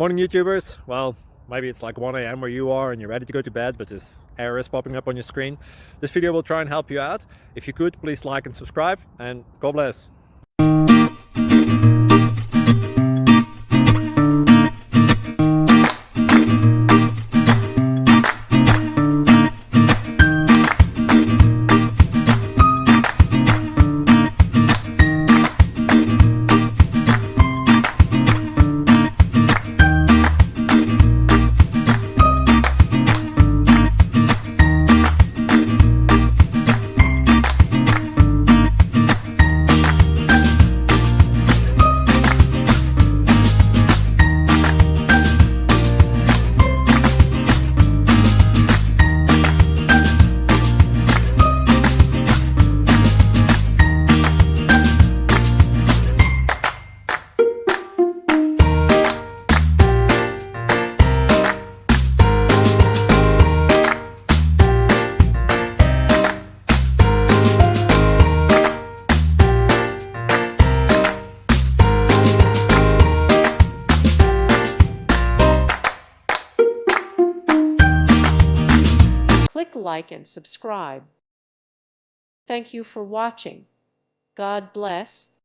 Morning YouTubers. Well, maybe it's like 1 a.m. where you are and you're ready to go to bed, but this error is popping up on your screen. This video will try and help you out. If you could, please like and subscribe, and God bless. Click like and subscribe. Thank you for watching. God bless.